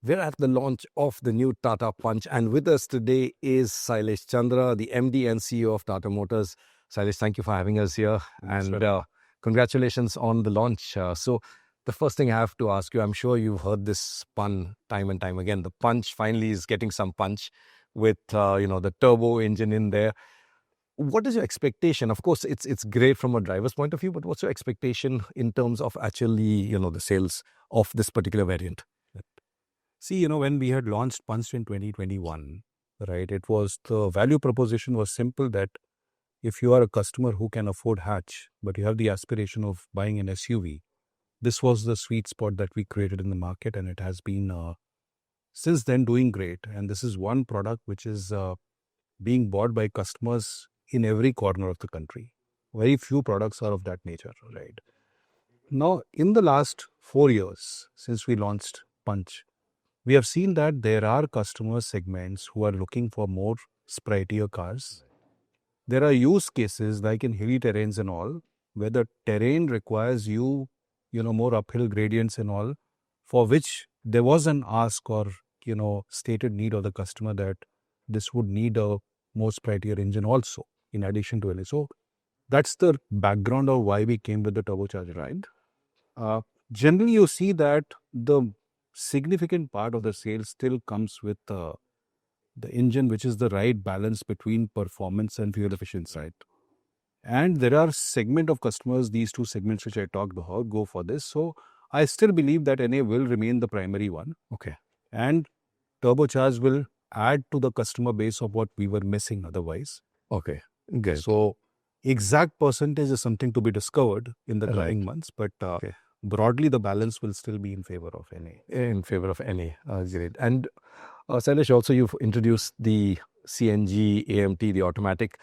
We're at the launch of the new Tata Punch, and with us today is Shailesh Chandra, the MD and CEO of Tata Motors. Shailesh, thank you for having us here, and congratulations on the launch. So, the first thing I have to ask you, I'm sure you've heard this pun time and time again. The Punch finally is getting some punch with the turbo engine in there. What is your expectation? Of course, it's great from a driver's point of view, but what's your expectation in terms of actually the sales of this particular variant? See, when we had launched Punch in 2021, right, the value proposition was simple that if you are a customer who can afford hatch, but you have the aspiration of buying an SUV, this was the sweet spot that we created in the market, and it has been since then doing great. And this is one product which is being bought by customers in every corner of the country. Very few products are of that nature, right? Now, in the last 4 years since we launched Punch, we have seen that there are customer segments who are looking for more sprightlier cars. There are use cases like in hilly terrains and all, where the terrain requires more uphill gradients and all, for which there was an ask or, stated need of the customer that this would need a more sprightlier engine also, in addition to it. So that's the background of why we came with the turbocharged, right? Generally, you see that the significant part of the sales still comes with the engine, which is the right balance between performance and fuel efficiency, right? And there are segment of customers, these two segments which I talked about, go for this. So I still believe that NA will remain the primary one. Okay. And turbocharge will add to the customer base of what we were missing otherwise. Okay, good. So exact percentage is something to be discovered in the coming months, but broadly the balance will still be in favor of NA. In favor of NA, great. And Shailesh, also you've introduced the CNG, AMT, the automatic.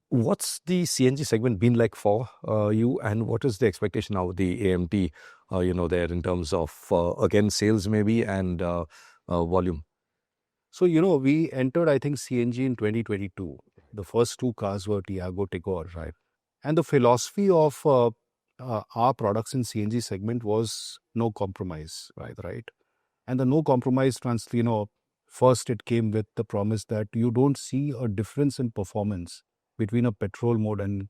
What's the CNG segment been like for you, and what is the expectation now with the AMT, there in terms of, again, sales maybe and volume? So, we entered, I think, CNG in 2022. The first two cars were Tiago, Tigor, right? And the philosophy of our products in CNG segment was no compromise, right? And the no compromise, first it came with the promise that you don't see a difference in performance between a petrol mode and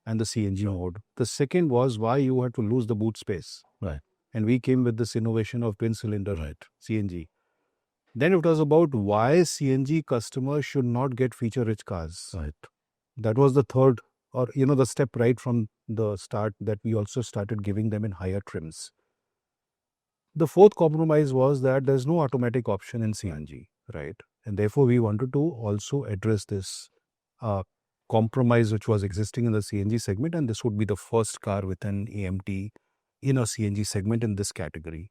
the CNG mode. The second was why you had to lose the boot space. Right. And we came with this innovation of twin cylinder, right, CNG. Then it was about why CNG customers should not get feature-rich cars. Right. That was the third, or the step right from the start, that we also started giving them in higher trims. The fourth compromise was that there's no automatic option in CNG, right? And therefore, we wanted to also address this compromise which was existing in the CNG segment, and this would be the first car with an AMT in a CNG segment in this category.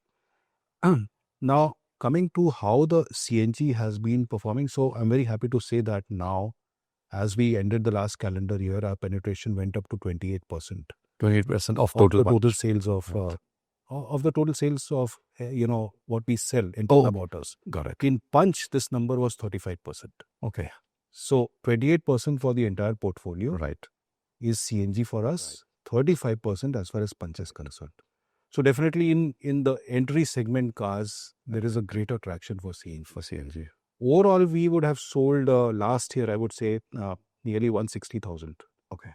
Now, coming to how the CNG has been performing, so I'm very happy to say that now, as we ended the last calendar year, our penetration went up to 28%. 28% of total sales of the total sales of what we sell in Tata Motors. Got it. In Punch, this number was 35%. Okay. So 28% for the entire portfolio, right, is CNG for us. Right. 35% as far as Punch is concerned. So definitely in the entry segment cars, there is a greater traction for CNG. Overall, we would have sold last year, I would say, nearly 160,000. Okay.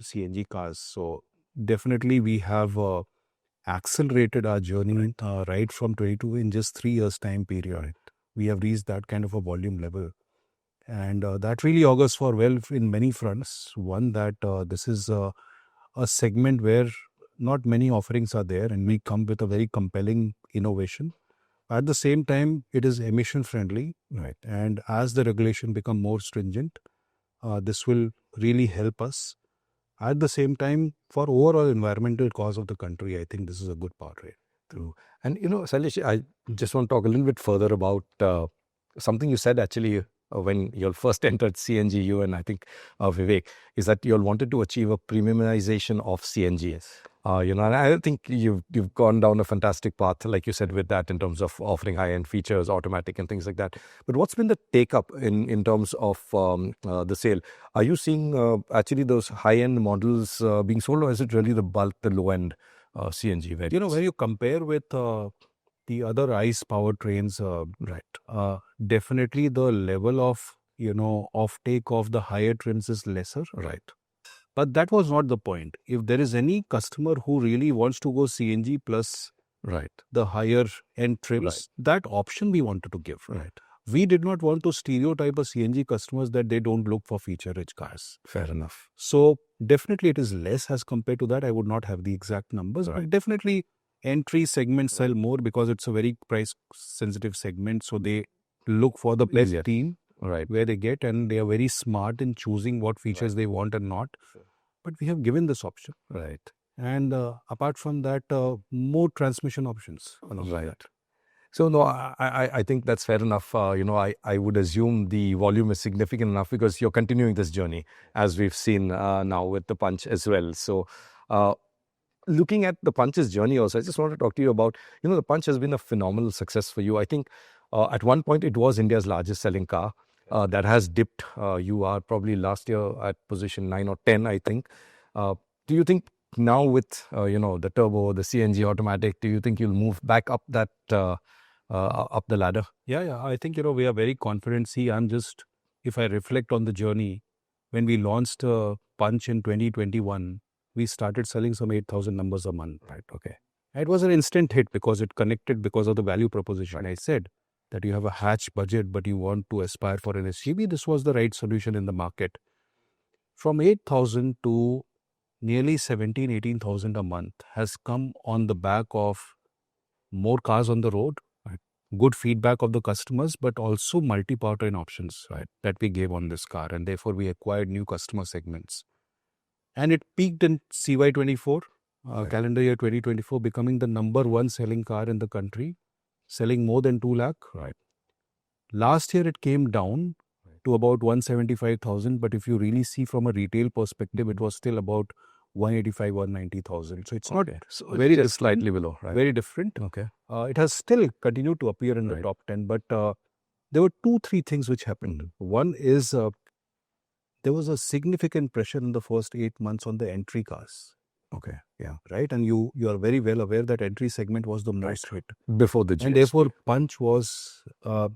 CNG cars. So definitely we have accelerated our journey right from 22 in just 3 years time period. Right. We have reached that kind of a volume level. And that really augurs for well in many fronts. One, that this is a segment where not many offerings are there, and we come with a very compelling innovation. At the same time, it is emission friendly. Right. And as the regulation become more stringent, this will really help us. At the same time, for overall environmental cause of the country, I think this is a good part, right? True. And Shailesh, I just want to talk a little bit further about something you said actually when you all first entered CNG, you and I think Vivek, is that you all wanted to achieve a premiumization of CNG. Yes. And I think you've gone down a fantastic path, like you said, with that in terms of offering high-end features, automatic and things like that. But what's been the take-up in terms of the sale? Are you seeing actually those high-end models being sold, or is it really the bulk, the low-end CNG variants? When you compare with the other ICE powertrains, definitely the level of, offtake of the higher trims is lesser. Right. But that was not the point. If there is any customer who really wants to go CNG plus Right. the higher end trims, Right. that option we wanted to give. Right. We did not want to stereotype a CNG customers that they don't look for feature-rich cars. Fair enough. So definitely it is less as compared to that. I would not have the exact numbers, Right. but definitely entry segment sell more because it's a very price-sensitive segment. So they look for the best team Right. where they get, and they are very smart in choosing what features they want and not. But we have given this option. Right. And apart from that, more transmission options along with that. So no, I think that's fair enough. I would assume the volume is significant enough because you're continuing this journey, as we've seen now with the Punch as well. So looking at the Punch's journey also, I just want to talk to you about, the Punch has been a phenomenal success for you. I think at one point it was India's largest selling car. That has dipped. You are probably last year at position 9 or 10, I think. Do you think now with, the turbo, the CNG automatic, do you think you'll move back up that up the ladder? Yeah. I think, we are very confident. See, if I reflect on the journey, when we launched Punch in 2021, we started selling some 8,000 numbers a month. Right. Okay. It was an instant hit because it connected because of the value proposition. I said that you have a hatch budget, but you want to aspire for an SUV. This was the right solution in the market. From 8,000 to nearly 17, 18,000 a month has come on the back of more cars on the road, good feedback of the customers, but also multi-powertrain options that we gave on this car. And therefore, we acquired new customer segments. And it peaked in CY24, calendar year 2024, becoming the number one selling car in the country, selling more than 2 lakh. Right. Last year, it came down to about 175,000. But if you really see from a retail perspective, it was still about 185, 190,000. So it's not very just slightly below. Right. Very different. Okay. It has still continued to appear in the top 10. But there were 2-3 things which happened. One is there was a significant pressure in the first 8 months on the entry cars. Okay. Yeah. Right. And you are very well aware that entry segment was the most hit. Before the GST. And therefore, Punch was a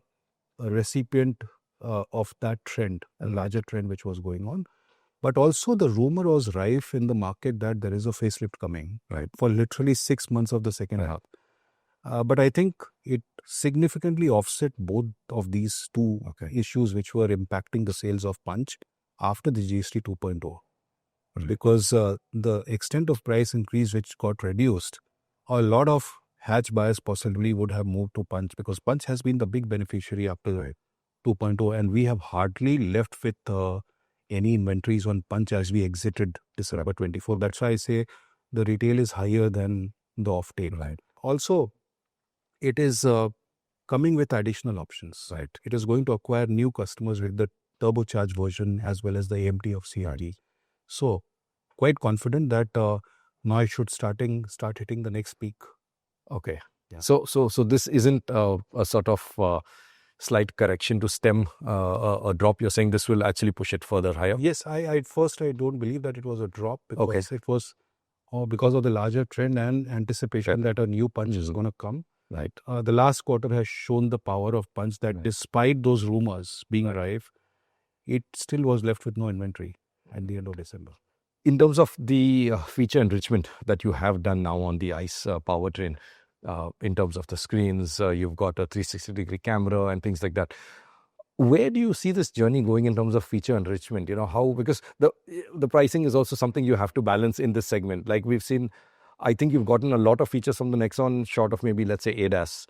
recipient of that trend, a larger trend which was going on. But also the rumor was rife in the market that there is a facelift coming for literally 6 months of the second half. But I think it significantly offset both of these two issues which were impacting the sales of Punch after the GST 2.0. Because the extent of price increase which got reduced, a lot of hatch buyers possibly would have moved to Punch because Punch has been the big beneficiary after 2.0, and we have hardly left with any inventories on Punch as we exited December 24. That's why I say the retail is higher than the offtake. Right. Also, it is coming with additional options. Right. It is going to acquire new customers with the turbocharged version as well as the AMT of CNG. So, quite confident that now it should start hitting the next peak. Okay. Yeah. So this isn't a sort of slight correction to stem a drop. You're saying this will actually push it further higher? Yes. At first I don't believe that it was a drop because it was because of the larger trend and anticipation that a new Punch is going to come. Right. The last quarter has shown the power of Punch that despite those rumors being rife, it still was left with no inventory at the end of December. In terms of the feature enrichment that you have done now on the ICE powertrain, in terms of the screens, you've got a 360-degree camera and things like that. Where do you see this journey going in terms of feature enrichment? How, because the pricing is also something you have to balance in this segment. Like we've seen, I think you've gotten a lot of features from the Nexon, short of maybe, let's say, ADAS,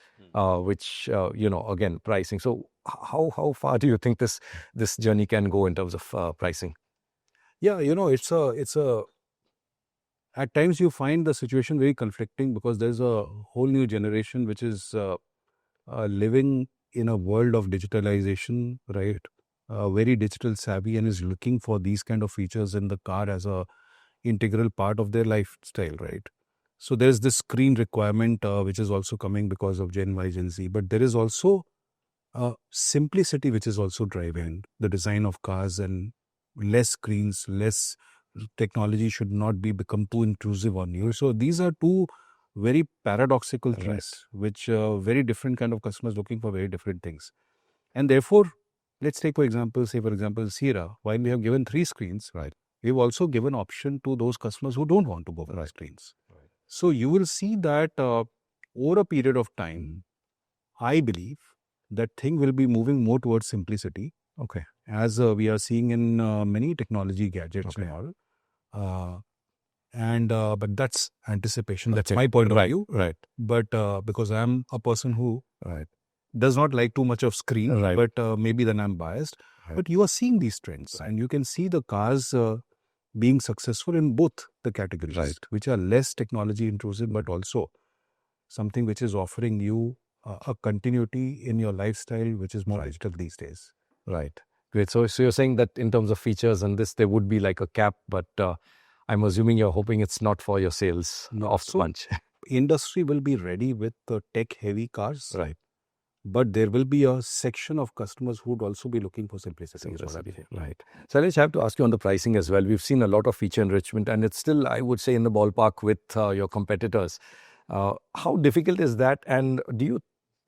which, again, pricing. So how far do you think this journey can go in terms of pricing? Yeah, it's a at times you find the situation very conflicting because there's a whole new generation which is living in a world of digitalization, right? Very digital savvy and is looking for these kind of features in the car as a integral part of their lifestyle, right? So there's this screen requirement which is also coming because of Gen Y, Gen Z, but there is also simplicity which is also driving the design of cars, and less screens, less technology should not become too intrusive on you. So these are two very paradoxical things, which very different kind of customers looking for very different things. And therefore, let's take for example, Sierra, while we have given 3 screens, we've also given option to those customers who don't want to go for the screens. So you will see that over a period of time, I believe that thing will be moving more towards simplicity. Okay. As we are seeing in many technology gadgets and all. But that's anticipation. That's my point of view. Right. But because I'm a person who does not like too much of screen, but maybe then I'm biased. But you are seeing these trends, and you can see the cars being successful in both the categories, which are less technology intrusive, but also something which is offering you a continuity in your lifestyle, which is more digital these days. Right. Great. So you're saying that in terms of features and this, there would be like a cap, but I'm assuming you're hoping it's not for your sales of Punch. Industry will be ready with the tech-heavy cars. But there will be a section of customers who would also be looking for simplicity. Right. Shailesh, I have to ask you on the pricing as well. We've seen a lot of feature enrichment, and it's still, I would say, in the ballpark with your competitors. How difficult is that? And do you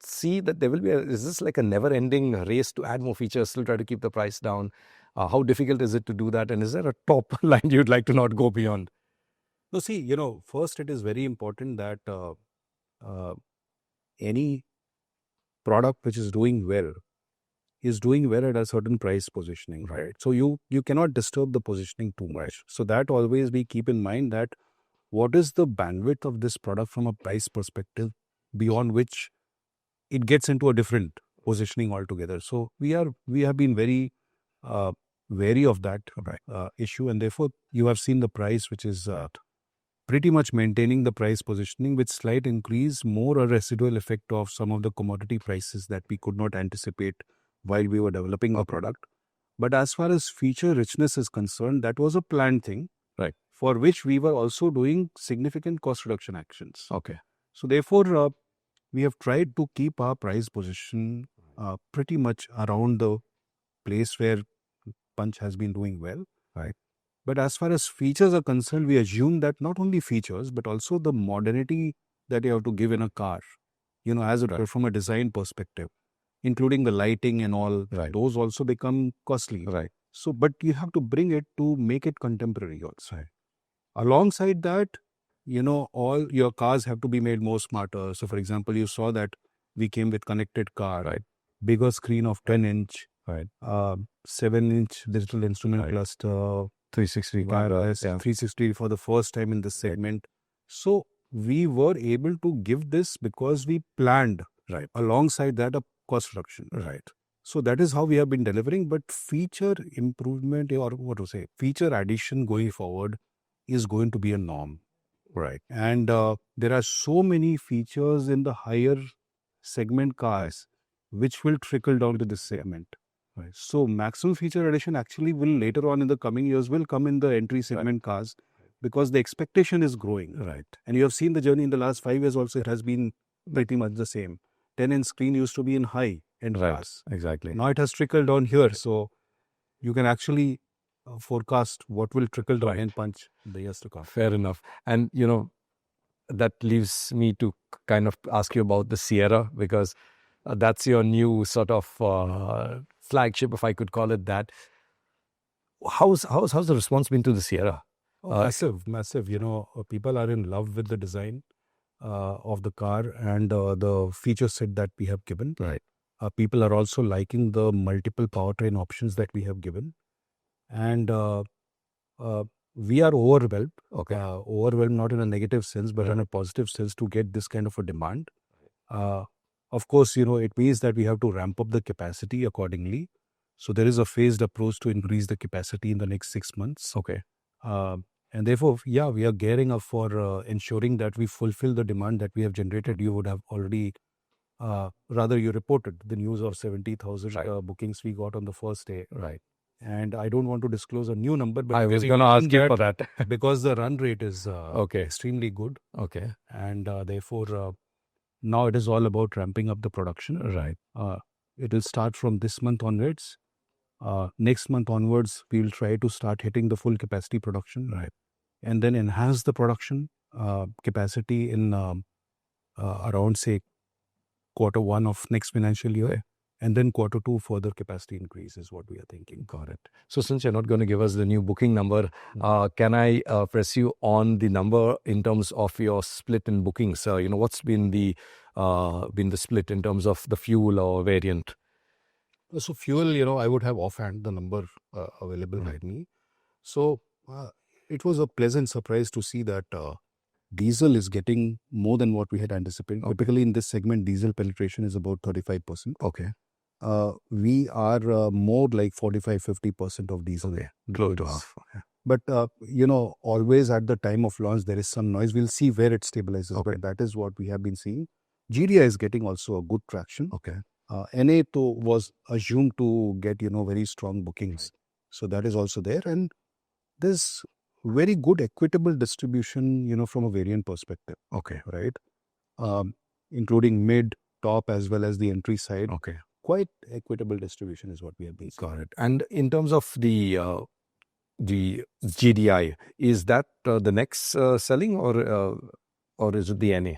see that there will be is this like a never-ending race to add more features, still try to keep the price down? How difficult is it to do that? And is there a top line you'd like to not go beyond? No, see, first it is very important that any product which is doing well at a certain price positioning, right? So you cannot disturb the positioning too much. So that always we keep in mind that what is the bandwidth of this product from a price perspective beyond which it gets into a different positioning altogether. So we have been very wary of that issue, and therefore you have seen the price which is pretty much maintaining the price positioning with slight increase, more a residual effect of some of the commodity prices that we could not anticipate while we were developing a product. But as far as feature richness is concerned, that was a planned thing, for which we were also doing significant cost reduction actions. Okay. So therefore, we have tried to keep our price position pretty much around the place where Punch has been doing well. But as far as features are concerned, we assume that not only features, but also the modernity that you have to give in a car, as it were from a design perspective, including the lighting and all, those also become costly. So, but you have to bring it to make it contemporary also. Alongside that, all your cars have to be made more smarter. So, for example, you saw that we came with connected car, bigger screen of 10-inch, 7-inch digital instrument cluster, 360 wireless, 360 for the first time in this segment. So we were able to give this because we planned alongside that a cost reduction. So that is how we have been delivering. But feature improvement or feature addition going forward is going to be a norm. And there are so many features in the higher segment cars which will trickle down to this segment. So maximum feature addition actually will later on in the coming years will come in the entry segment cars because the expectation is growing. And you have seen the journey in the last 5 years also, it has been pretty much the same. 10-inch screen used to be in high end cars. Exactly. Now it has trickled down here. So you can actually forecast what will trickle down in Punch in the years to come. Fair enough. And, that leaves me to kind of ask you about the Sierra, because that's your new sort of flagship, if I could call it that. How's the response been to the Sierra? Massive. People are in love with the design of the car and the feature set that we have given. People are also liking the multiple powertrain options that we have given. And we are overwhelmed. Overwhelmed not in a negative sense, but in a positive sense to get this kind of a demand. Of course, it means that we have to ramp up the capacity accordingly. So there is a phased approach to increase the capacity in the next 6 months. And therefore, we are gearing up for ensuring that we fulfill the demand that we have generated. You would have already, you reported the news of 70,000 bookings we got on the first day. And I don't want to disclose a new number, but I was going to ask you for that. Because the run rate is extremely good. And therefore, now it is all about ramping up the production. It will start from this month onwards. Next month onwards, we will try to start hitting the full capacity production. And then enhance the production capacity in around, say, Q1 of next financial year. And then Q2 further capacity increase is what we are thinking. Got it. So since you're not going to give us the new booking number, can I press you on the number in terms of your split in bookings? What's been the split in terms of the fuel or variant? So fuel, I would have offhand the number available with me. So it was a pleasant surprise to see that diesel is getting more than what we had anticipated. Okay. Typically in this segment, diesel penetration is about 35%. Okay. We are more like 45-50% of diesel. Okay. Close to half. Yeah. But, always at the time of launch, there is some noise. We'll see where it stabilizes. Okay. But that is what we have been seeing. GDI is getting also a good traction. Okay. NA was assumed to get, very strong bookings. So that is also there. And there's very good equitable distribution, from a variant perspective. Okay. Right? Including mid, top, as well as the entry side. Okay. Quite equitable distribution is what we have been seeing. Got it. And in terms of the GDI, is that the next selling or is it the NA?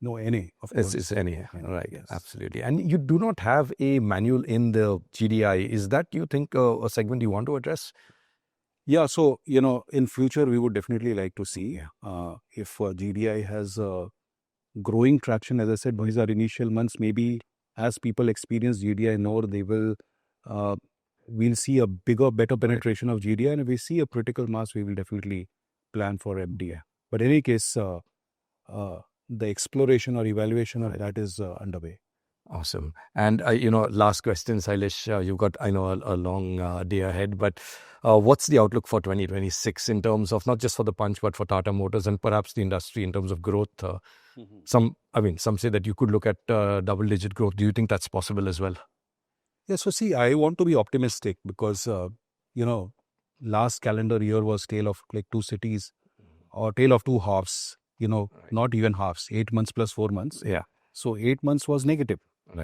No, NA, of course. It's NA, right? Yes. Absolutely. And you do not have a manual in the GDI. Is that, you think, a segment you want to address? Yeah, so, in future, we would definitely like to see if GDI has growing traction. As I said, these are initial months. Maybe as people experience GDI more, they will, we'll see a better penetration of GDI. And if we see a critical mass, we will definitely plan for MDI. But in any case, the exploration or evaluation of that is underway. Awesome. And, last question, Shailesh, you've got, I know, a long day ahead, but what's the outlook for 2026 in terms of not just for the Punch, but for Tata Motors and perhaps the industry in terms of growth? Some say that you could look at double-digit growth. Do you think that's possible as well? Yeah, so see, I want to be optimistic because, last calendar year was tale of like two cities or tale of two halves, not even halves, 8 months plus 4 months. Yeah. So 8 months was negative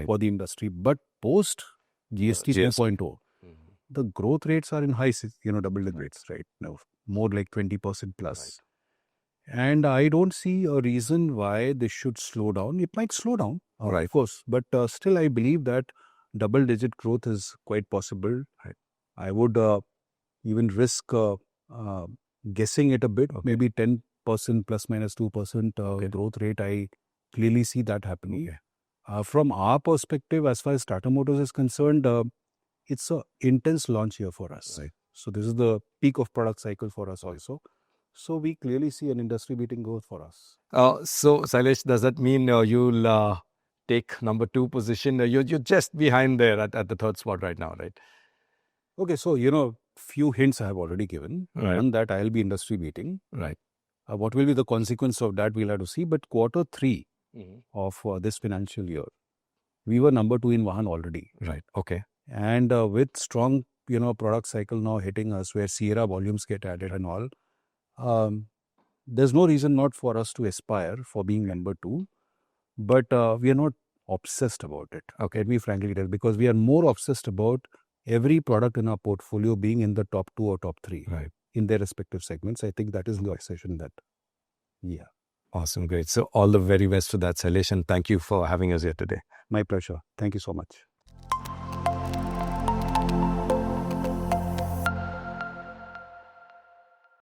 for the industry. But post GST 2.0, the growth rates are in high, double digits right now, more like 20% plus. And I don't see a reason why this should slow down. It might slow down, of course, but still I believe that double-digit growth is quite possible. I would even risk guessing it a bit, maybe 10% plus minus 2% growth rate. I clearly see that happening. From our perspective, as far as Tata Motors is concerned, it's an intense launch year for us. So this is the peak of product cycle for us also. So we clearly see an industry-beating growth for us. So, Shailesh, does that mean you'll take number 2 position? You're just behind there at the 3rd spot right now, right? Okay, so, few hints I have already given. One, that I'll be industry-beating. Right. What will be the consequence of that, we'll have to see. But Q3 of this financial year, we were number 2 in Vahan already. Right. Okay. And with strong, product cycle now hitting us, where Sierra volumes get added and all, there's no reason not for us to aspire for being number 2. But we are not obsessed about it. Okay, let me frankly tell, because we are more obsessed about every product in our portfolio being in the top 2 or top 3 in their respective segments. I think that is the obsession that, Awesome, great. So all the very best for that, Shailesh, and thank you for having us here today. My pleasure. Thank you so much.